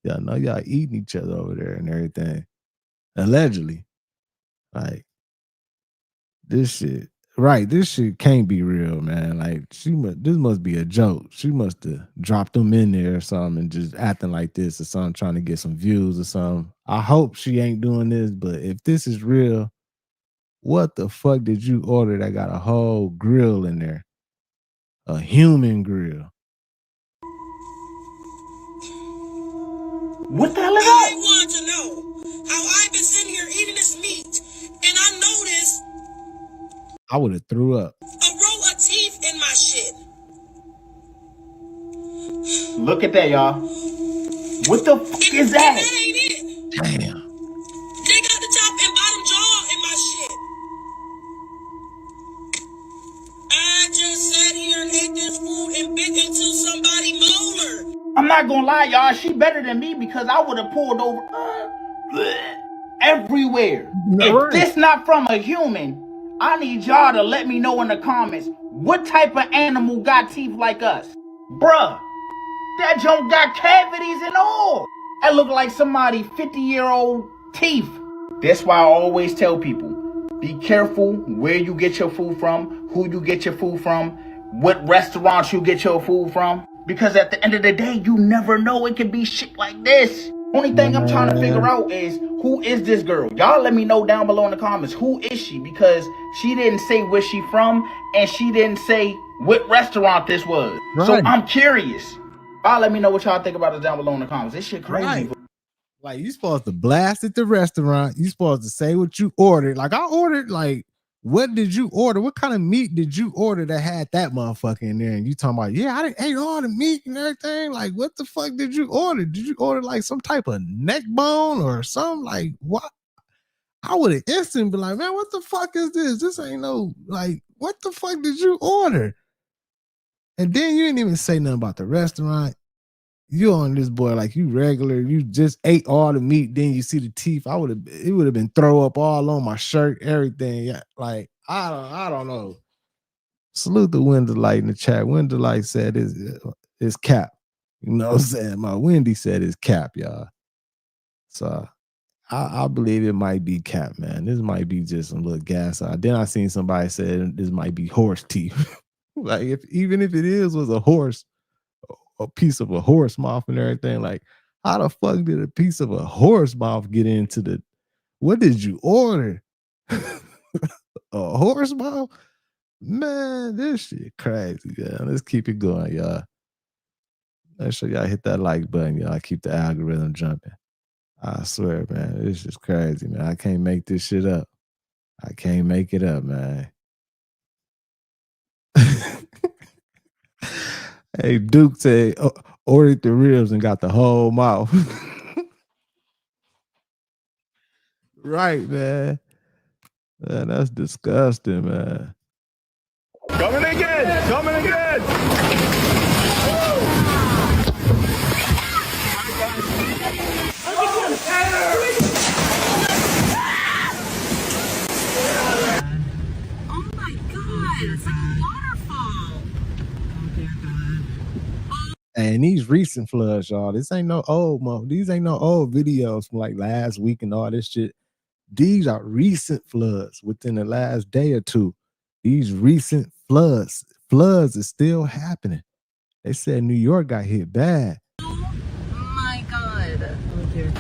y'all eating each other over there and everything. Allegedly. Like this shit. Right, this shit can't be real, man. Like this must be a joke. She must have dropped them in there or something and just acting like this or something, trying to get some views or something. I hope she ain't doing this, but if this is real, what the fuck did you order that got a whole grill in there? A human grill. What the hell is that? I want to know how I've been sitting here eating this meat and I noticed I would have threw up. a row of teeth in my shit. Look at that, y'all. What the fuck is that? That ain't it. Damn. They got the top and bottom jaw in my shit. I just sat here and ate this food and bit into somebody's molar. I'm not gonna lie, y'all. She better than me because I would have pulled over everywhere. If this not from a human, I need y'all to let me know in the comments what type of animal got teeth like us. Bruh, that junk got cavities and all. That look like somebody 50-year-old teeth. That's why I always tell people, be careful where you get your food from, who you get your food from, what restaurants you get your food from. Because at the end of the day, you never know, it can be shit like this. Only thing I'm trying to figure out is, who is this girl? Y'all let me know down below in the comments, who is she? Because she didn't say where she from, and she didn't say what restaurant this was. Right. So I'm curious. Y'all let me know what y'all think about it down below in the comments. This shit crazy. Right. Like, you supposed to blast at the restaurant. You supposed to say what you ordered. Like, I ordered, like, what did you order? What kind of meat did you order that had that motherfucker in there? And you talking about, yeah, I didn't ate all the meat and everything. Like, what the fuck did you order? Did you order like some type of neck bone or something? Like, what? I would have instantly be like, man, what the fuck is this? This ain't no, like, what the fuck did you order? And then you didn't even say nothing about the restaurant. You on this boy like you regular. You just ate all the meat. Then you see the teeth. It would have been throw up all on my shirt, everything. Yeah, like I don't know. Salute the Wendelight in the chat. Wendelight said it's cap. You know what I'm saying? My Wendy said it's cap, y'all. So I believe it might be cap, man. This might be just some little gas. Then I seen somebody say this might be horse teeth. Like even if it was a horse. A piece of a horse mouth and everything. Like, how the fuck did a piece of a horse mouth get into the? What did you order? A horse mouth? Man, this shit crazy, man. Let's keep it going, y'all. Make sure y'all hit that like button, y'all. Keep the algorithm jumping. I swear, man, this is crazy, man. I can't make this shit up. I can't make it up, man. Hey, Duke said, ordered the ribs and got the whole mouth. Right, man. Man, that's disgusting, man. Coming again! Coming again! Oh my god, it's like a waterfall. And these recent floods, y'all, these ain't no old videos from like last week and all this shit. These are recent floods within the last day or two. These recent floods is still happening. They said New York got hit bad. Oh my god. Okay.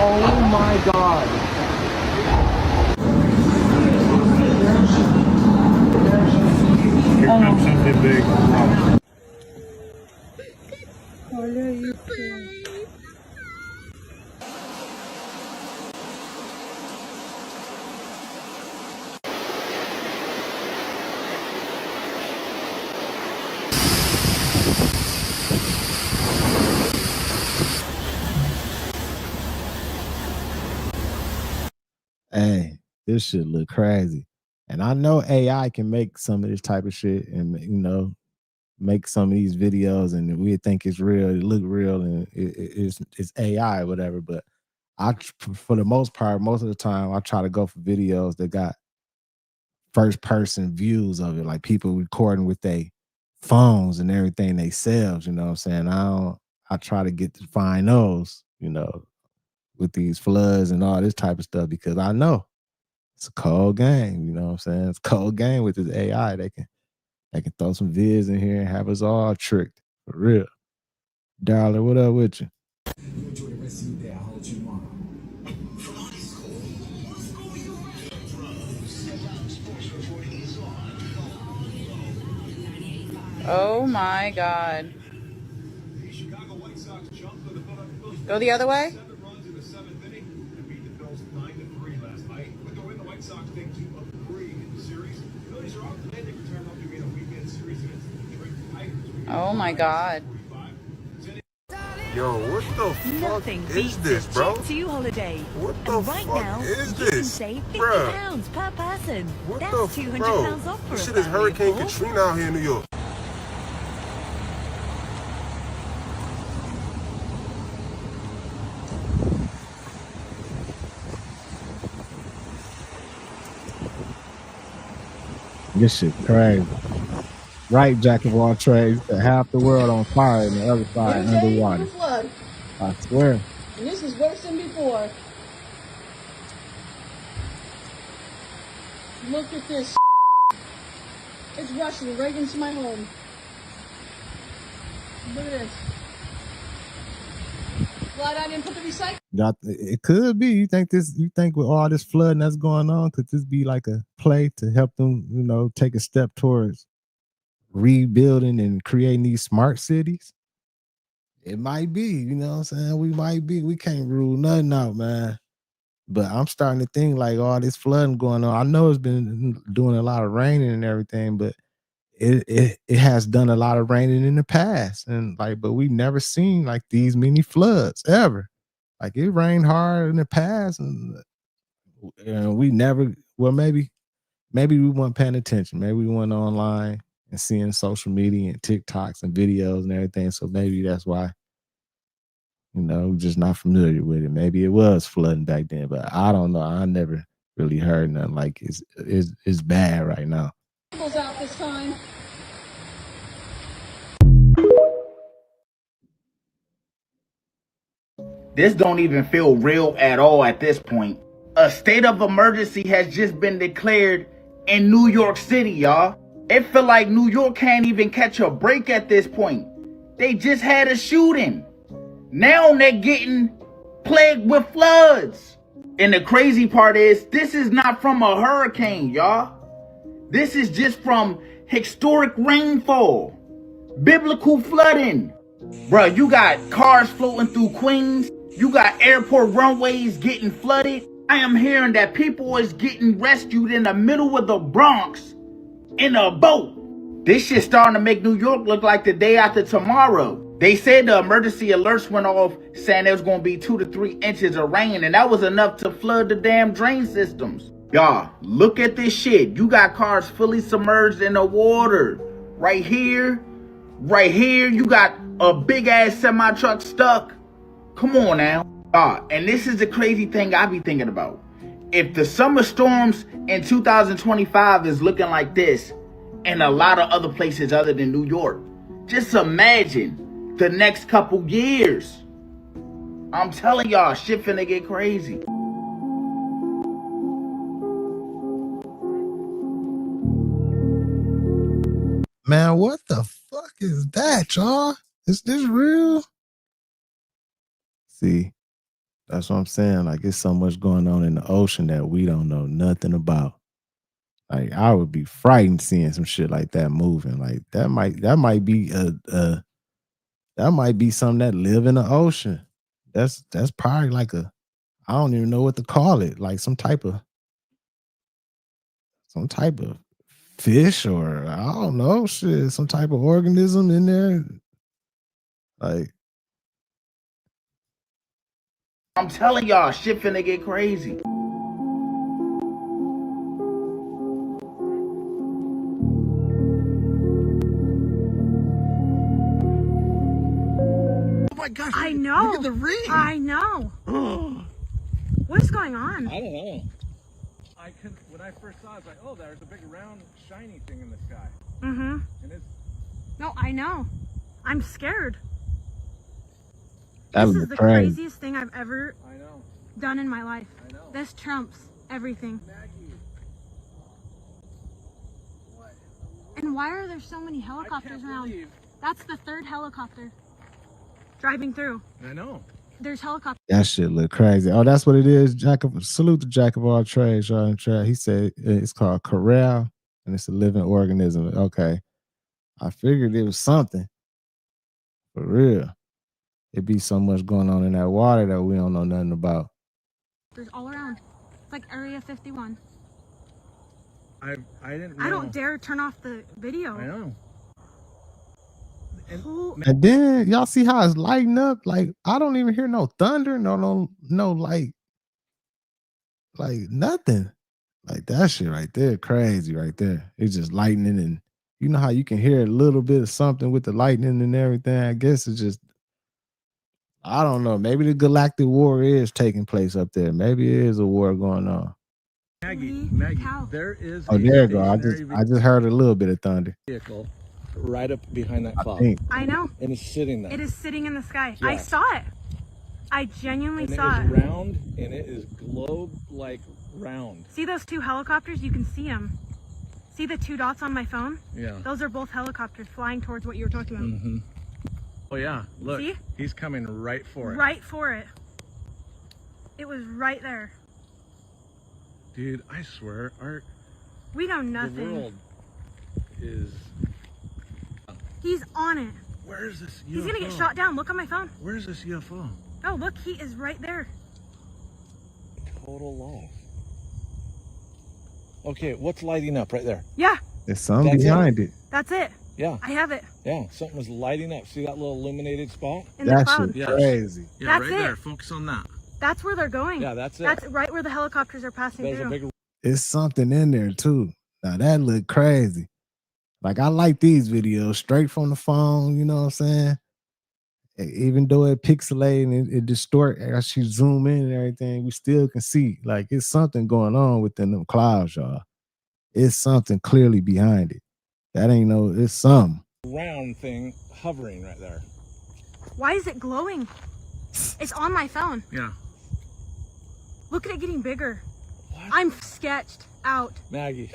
Oh my god. Here comes something big. this shit look crazy. And I know AI can make some of this type of shit and, you know, make some of these videos and we think it's real, it look real, and it's AI or whatever. But for the most part, most of the time, I try to go for videos that got first person views of it, like people recording with their phones and everything themselves. You know what I'm saying? I try to get to find those, you know, with these floods and all this type of stuff because I know it's a cold game. You know what I'm saying? It's a cold game with this AI. They can throw some vids in here and have us all tricked for real. Darling, what up with you? Enjoy the rest of your day. I'll hold you tomorrow. Oh my God. Go the other way? Oh my God. Yo, what the fuck is this, bro? What the fuck is this? Bruh. Per person. What That's the £200 bro? off for This a shit is family of Hurricane 4. Katrina out here in New York. This shit crazy. Right, jack of all trades, half the world on fire and the other side underwater. I swear. And this is worse than before. Look at this. It's rushing right into my home. Look at this. Glad I didn't put the recycling. It could be. You think with all this flooding that's going on, could this be like a play to help them, you know, take a step towards rebuilding and creating these smart cities? It might be, you know what I'm saying? We can't rule nothing out, man. But I'm starting to think like all this flooding going on. I know it's been doing a lot of raining and everything, but it has done a lot of raining in the past. And like, but we never seen like these many floods ever. Like it rained hard in the past and we never, well, maybe we weren't paying attention. Maybe we went online and seeing social media and TikToks and videos and everything. So maybe that's why, you know, just not familiar with it. Maybe it was flooding back then, but I don't know. I never really heard nothing like it's bad right now. Out this time. This don't even feel real at all at this point. A state of emergency has just been declared in New York City, y'all. It feel like New York can't even catch a break at this point. They just had a shooting. Now they're getting plagued with floods. And the crazy part is, this is not from a hurricane, y'all. This is just from historic rainfall, biblical flooding. Bruh, you got cars floating through Queens. You got airport runways getting flooded. I am hearing that people is getting rescued in the middle of the Bronx in a boat. This shit's starting to make New York look like the day after tomorrow. They said the emergency alerts went off saying there was going to be 2 to 3 inches of rain, and that was enough to flood the damn drain systems. Y'all, look at this shit. You got cars fully submerged in the water. Right here, you got a big ass semi truck stuck. Come on now. And this is the crazy thing I be thinking about. If the summer storms in 2025 is looking like this, and a lot of other places other than New York, just imagine the next couple years. I'm telling y'all, shit finna get crazy. Man, what the fuck is that, y'all? Is this real? See, that's what I'm saying. Like, it's so much going on in the ocean that we don't know nothing about. Like, I would be frightened seeing some shit like that moving. Like, that might be that might be something that live in the ocean. That's probably like I don't even know what to call it. Like some type of fish, or I don't know, shit, some type of organism in there. Like, I'm telling y'all, shit finna get crazy. my gosh. I know. Look at the ring. I know. What is going on? I don't know. When I first saw it, I was like, oh, there's a big round shiny thing in the sky. Mm-hmm. And it's... No, I know. I'm scared. That This was is the crazy. craziest thing I've ever done in my life. I know. This trumps everything. And why are there so many helicopters around? That's the third helicopter driving through. I know. There's helicopters. That shit look crazy. Oh, that's what it is. Salute to Jack of all trades, y'all. He said it's called corral, and it's a living organism. Okay, I figured it was something for real. It be so much going on in that water that we don't know nothing about. There's all around. It's like Area 51. I didn't know. I don't dare turn off the video. I know. And then y'all see how it's lighting up? Like I don't even hear no thunder, no like nothing. Like that shit right there, crazy right there. It's just lightning, and you know how you can hear a little bit of something with the lightning and everything. I guess it's just, I don't know. Maybe the galactic war is taking place up there. Maybe it is a war going on. Maggie, there is Oh, there you go. I just heard a little bit of thunder. Vehicle right up behind that cloud. I know. And it's sitting there. It is sitting in the sky. Yeah. I saw it. I genuinely saw it. it. It is round, and it is globe-like round. See those two helicopters? You can see them. See the two dots on my phone? Yeah. Those are both helicopters flying towards what you were talking about. Mm-hmm. Oh yeah, look. See? He's coming right for it. Right for it. It was right there. Dude, I swear, we know nothing. The world is... He's on it. Where is this UFO? He's gonna get shot down. Look on my phone. Where's this UFO? Oh, look, he is right there. Total loss. Okay, what's lighting up right there? Yeah. There's something behind it. That's it. Yeah. I have it. Yeah, something was lighting up. See that little illuminated spot? In the clouds. That shit crazy. Yeah, That's right it. there. Focus on that. That's where they're going. Yeah, that's it. That's right where the helicopters are passing through. It's something in there too. Now that look crazy. Like I like these videos straight from the phone, you know what I'm saying? Even though it pixelate and it distort as you zoom in and everything, we still can see like it's something going on within them clouds, y'all. It's something clearly behind it. That ain't no, it's something. Round thing hovering right there. Why is it glowing? It's on my phone. Yeah. Look at it getting bigger. What? I'm sketched out. Maggie.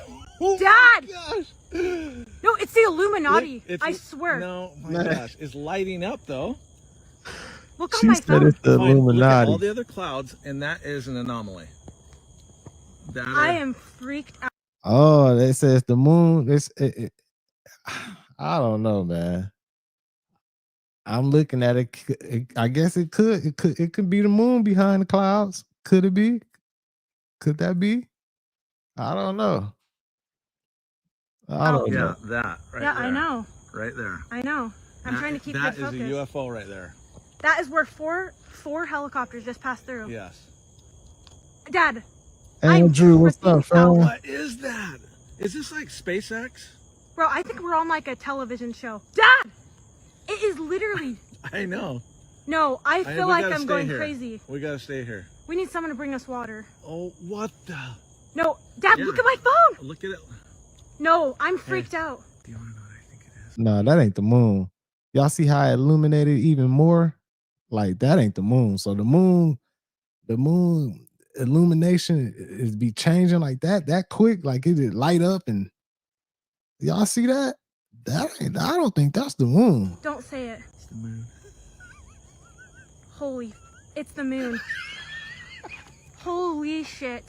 Dad! Gosh. No, it's the Illuminati. I swear. No, my gosh. It's lighting up though. Look on my phone. It's the Illuminati. Look at all the other clouds, and that is an anomaly. I am freaked out. Oh, they say it's the moon. I don't know, man. I'm looking at it. I guess it could be the moon behind the clouds. Could it be? Could that be? I don't know. I don't know. That right yeah, there. I know. Right there. I know. I'm trying to keep good focus. That is a UFO right there. That is where four helicopters just passed through. Yes. Dad. Andrew, what's up, fam? What is that? Is this like SpaceX? Bro, I think we're on like a television show. Dad! It is literally. I know. No, I feel like I'm going here. crazy. We gotta stay here. We need someone to bring us water. Oh, what the? No, Dad, look at my phone! Look at it. No, I'm freaked out. Do you wanna know what I think it is? No, that ain't the moon. Y'all see how it illuminated even more? Like that ain't the moon. So the moon illumination is be changing like that quick. Like it light up and y'all see that? That ain't. I don't think that's the moon. Don't say it. It's the moon. Holy, it's the moon. Holy shit.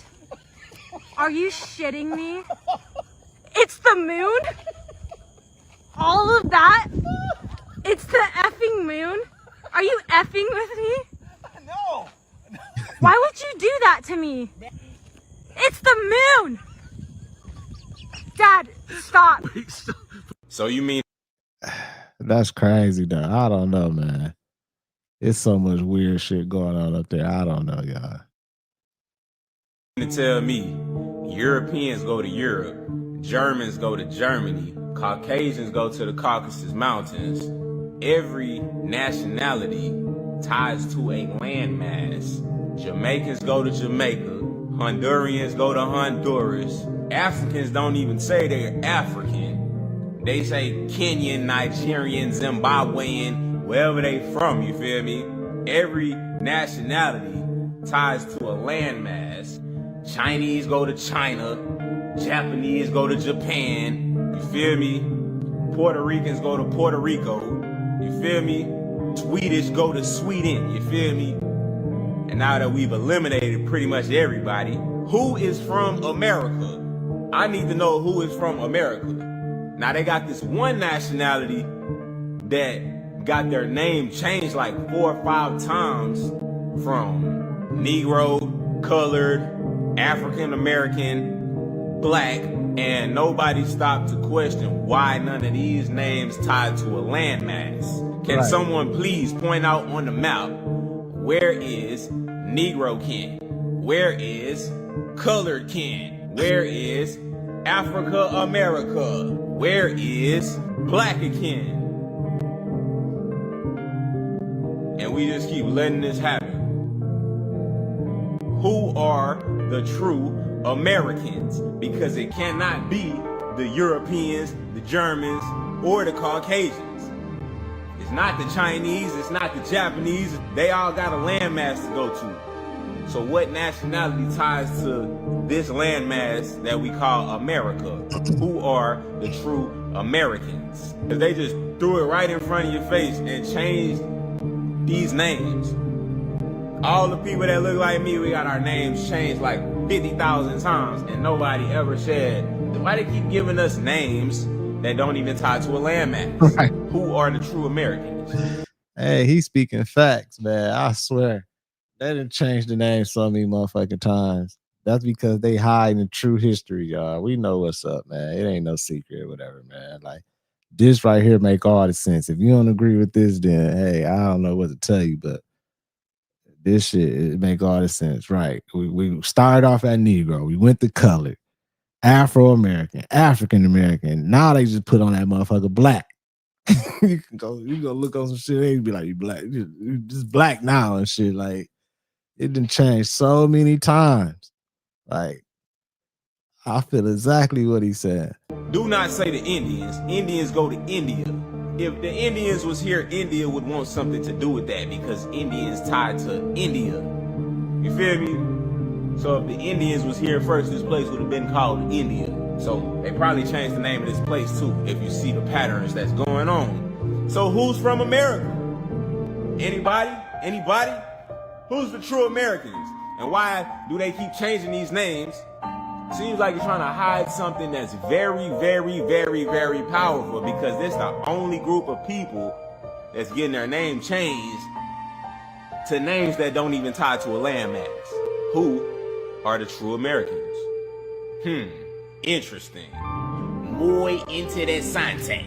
Are you shitting me? It's the moon? All of that? It's the effing moon? Are you effing with me? No. Why would you do that to me? It's the moon! Dad, stop. Wait, stop. So you mean That's crazy though. I don't know, man. It's so much weird shit going on up there. I don't know, y'all. to tell me Europeans go to Europe, Germans go to Germany, Caucasians go to the Caucasus Mountains, every nationality ties to a landmass. Jamaicans go to Jamaica. Hondurians go to Honduras. Africans don't even say they're African. They say Kenyan, Nigerian, Zimbabwean, wherever they from, you feel me? Every nationality ties to a landmass. Chinese go to China. Japanese go to Japan. You feel me? Puerto Ricans go to Puerto Rico. You feel me? Swedish go to Sweden. You feel me? And now that we've eliminated pretty much everybody, who is from America? I need to know who is from America. Now they got this one nationality that got their name changed like 4 or 5 times, from Negro, colored, African American, black, and nobody stopped to question why none of these names tied to a landmass. Can someone please point out on the map, where is Negro kin? Where is colored kin? Where is Africa America? Where is black kin? And we just keep letting this happen. Who are the true Americans? Because it cannot be the Europeans, the Germans, or the Caucasians. It's not the Chinese, it's not the Japanese. They all got a landmass to go to. So what nationality ties to this landmass that we call America? Who are the true Americans? Because they just threw it right in front of your face and changed these names. All the people that look like me, we got our names changed like 50,000 times, and nobody ever said, why they keep giving us names that don't even tie to a landmass? Right. Who are the true Americans? Hey, he's speaking facts, man. I swear. They didn't change the name so many motherfucking times. That's because they hide in true history, y'all. We know what's up, man. It ain't no secret or whatever, man. Like, this right here make all the sense. If you don't agree with this, then, hey, I don't know what to tell you, but this shit, it make all the sense, right? We started off at Negro. We went to colored, Afro-American, African-American. Now they just put on that motherfucker black. you go look on some shit, they be like, you black. You just black now and shit. Like, it didn't change so many times. Like, I feel exactly what he said. Do not say the Indians. Indians go to India. If the Indians was here, India would want something to do with that because Indians tied to India. You feel me? So if the Indians was here first, this place would have been called India. So they probably changed the name of this place too, if you see the patterns that's going on. So who's from America? Anybody? Anybody? Who's the true Americans? And why do they keep changing these names? Seems like you're trying to hide something that's very, very, very, very powerful, because this is the only group of people that's getting their name changed to names that don't even tie to a landmass. Who are the true Americans? Interesting. Muy interesante.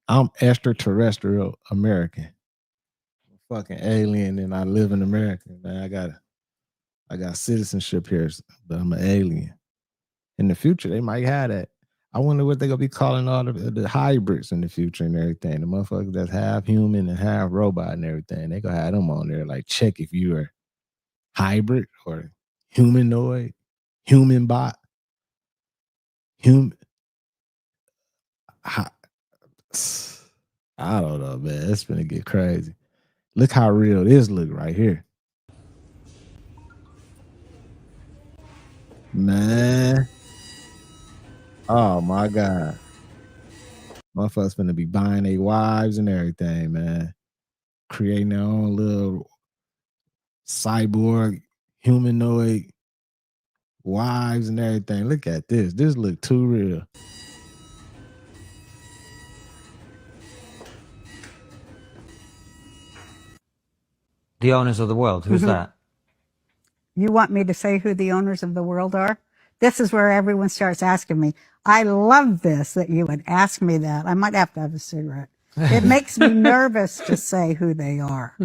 I'm extraterrestrial American. I'm fucking alien and I live in America, man. I got citizenship here, but I'm an alien. In the future, they might have that. I wonder what they're going to be calling all the hybrids in the future and everything. The motherfuckers that's half human and half robot and everything. They going to have them on there, like, check if you are hybrid or humanoid, human bot, human. I don't know, man. It's going to get crazy. Look how real this look right here. Man. Oh my God. Motherfuckers finna be buying their wives and everything, man. Creating their own little cyborg, humanoid wives and everything. Look at this. This look too real. The owners of the world. Who's that? You want me to say who the owners of the world are? This is where everyone starts asking me. I love this, that you would ask me that. I might have to have a cigarette. It makes me nervous to say who they are.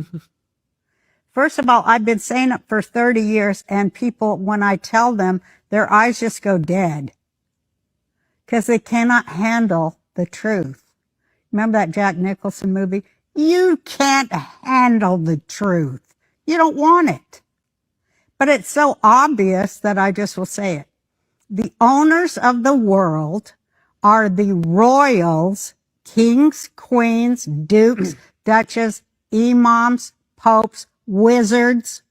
First of all, I've been saying it for 30 years, and people, when I tell them, their eyes just go dead because they cannot handle the truth. Remember that Jack Nicholson movie? You can't handle the truth. You don't want it. But it's so obvious that I just will say it. The owners of the world are the royals, kings, queens, dukes, duchesses, imams, popes, wizards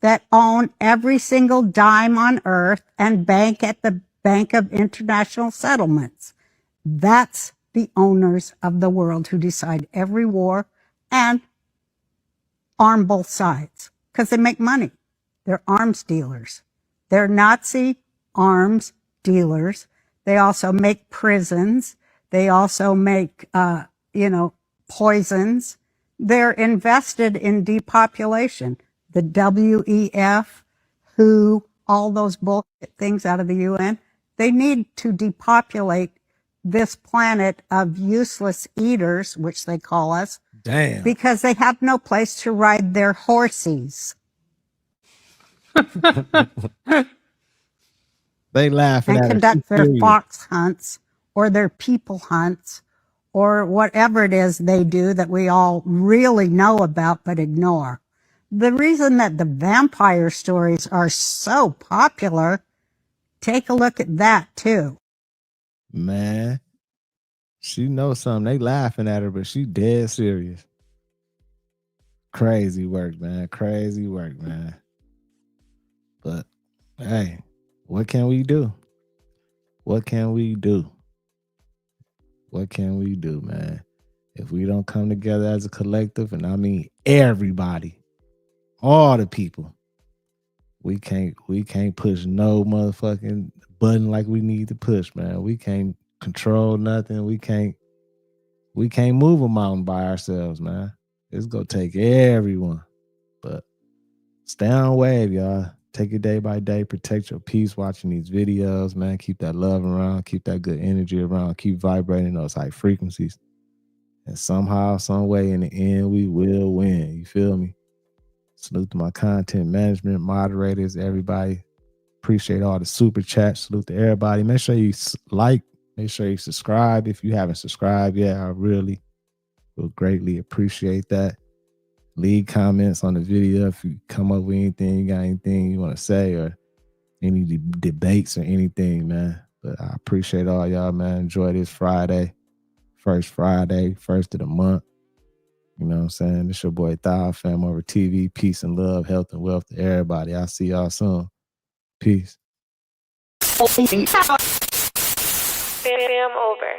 that own every single dime on earth and bank at the Bank of International Settlements. That's the owners of the world who decide every war and arm both sides because they make money. They're arms dealers. They're Nazi arms dealers. They also make prisons. They also make, poisons. They're invested in depopulation. The WEF, WHO, all those bullshit things out of the UN, they need to depopulate this planet of useless eaters, which they call us, Damn. because they have no place to ride their horses. They laughing And at her. conduct She's their serious. fox hunts or their people hunts or whatever it is they do that we all really know about but ignore. The reason that the vampire stories are so popular, take a look at that too. Man, she knows something. They laughing at her, but she dead serious. Crazy work, man. Crazy work, man. But hey, what can we do? What can we do? What can we do, man? If we don't come together as a collective, and I mean everybody, all the people, we can't push no motherfucking button like we need to push, man. We can't control nothing. We can't move a mountain by ourselves, man. It's gonna take everyone. But stay on wave, y'all. Take it day by day. Protect your peace watching these videos, man. Keep that love around. Keep that good energy around. Keep vibrating those high frequencies. And somehow, some way, in the end, we will win. You feel me? Salute to my content management moderators, everybody. Appreciate all the super chats. Salute to everybody. Make sure you like. Make sure you subscribe if you haven't subscribed yet. I really will greatly appreciate that. Leave comments on the video if you come up with anything, you got anything you want to say or any debates or anything, man. But I appreciate all y'all, man. Enjoy this Friday. First Friday, first of the month. You know what I'm saying? It's your boy Thou, FamOverTV. Peace and love, health and wealth to everybody. I'll see y'all soon. Peace. Fam over.